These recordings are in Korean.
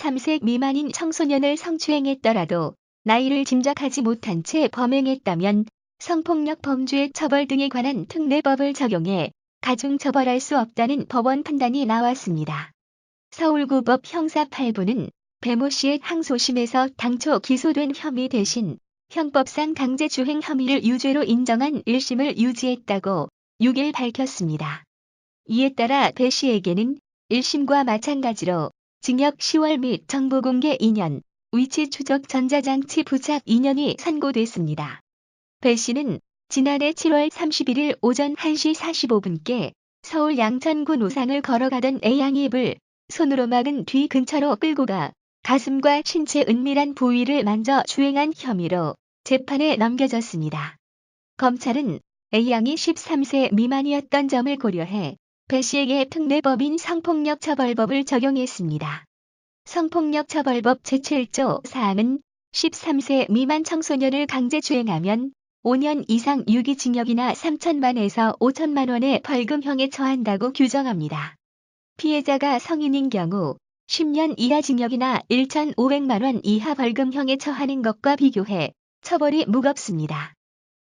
13세 미만인 청소년을 성추행했더라도 나이를 짐작하지 못한 채 범행했다면 성폭력 범죄 처벌 등에 관한 특례법을 적용해 가중처벌할 수 없다는 법원 판단이 나왔습니다. 서울구법 형사 8부는 배모 씨의 항소심에서 당초 기소된 혐의 대신 형법상 강제추행 혐의를 유죄로 인정한 1심을 유지했다고 6일 밝혔습니다. 이에 따라 배 씨에게는 1심과 마찬가지로 징역 10월 및 정보공개 2년, 위치 추적 전자장치 부착 2년이 선고됐습니다. 배 씨는 지난해 7월 31일 오전 1시 45분께 서울 양천구 노상을 걸어가던 A양의 입을 손으로 막은 뒤 근처로 끌고 가 가슴과 신체 은밀한 부위를 만져 주행한 혐의로 재판에 넘겨졌습니다. 검찰은 A양이 13세 미만이었던 점을 고려해 배 씨에게 특례법인 성폭력처벌법을 적용했습니다. 성폭력처벌법 제7조 사항은 13세 미만 청소년을 강제추행하면 5년 이상 유기징역이나 3천만에서 5천만 원의 벌금형에 처한다고 규정합니다. 피해자가 성인인 경우 10년 이하 징역이나 1,500만 원 이하 벌금형에 처하는 것과 비교해 처벌이 무겁습니다.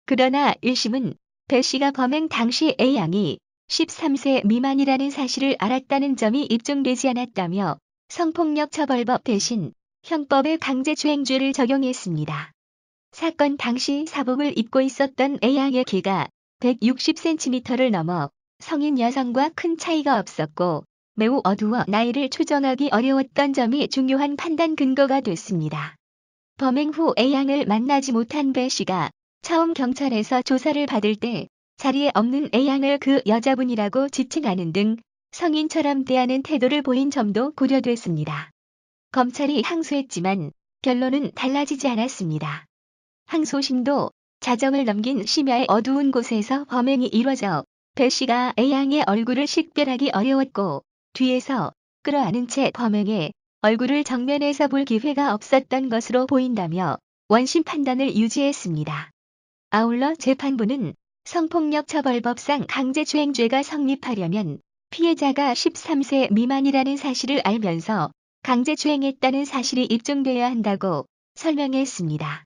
그러나 1심은 배 씨가 범행 당시 A양이 13세 미만이라는 사실을 알았다는 점이 입증되지 않았다며 성폭력처벌법 대신 형법의 강제추행죄를 적용했습니다. 사건 당시 사복을 입고 있었던 A양의 키가 160cm를 넘어 성인 여성과 큰 차이가 없었고 매우 어두워 나이를 추정하기 어려웠던 점이 중요한 판단 근거가 됐습니다. 범행 후 A양을 만나지 못한 배 씨가 처음 경찰에서 조사를 받을 때 자리에 없는 A양을 그 여자분이라고 지칭하는 등 성인처럼 대하는 태도를 보인 점도 고려됐습니다. 검찰이 항소했지만 결론은 달라지지 않았습니다. 항소심도 자정을 넘긴 심야의 어두운 곳에서 범행이 이뤄져 배 씨가 A양의 얼굴을 식별하기 어려웠고 뒤에서 끌어안은 채 범행해 얼굴을 정면에서 볼 기회가 없었던 것으로 보인다며 원심 판단을 유지했습니다. 아울러 재판부는 성폭력처벌법상 강제추행죄가 성립하려면 피해자가 13세 미만이라는 사실을 알면서 강제추행했다는 사실이 입증돼야 한다고 설명했습니다.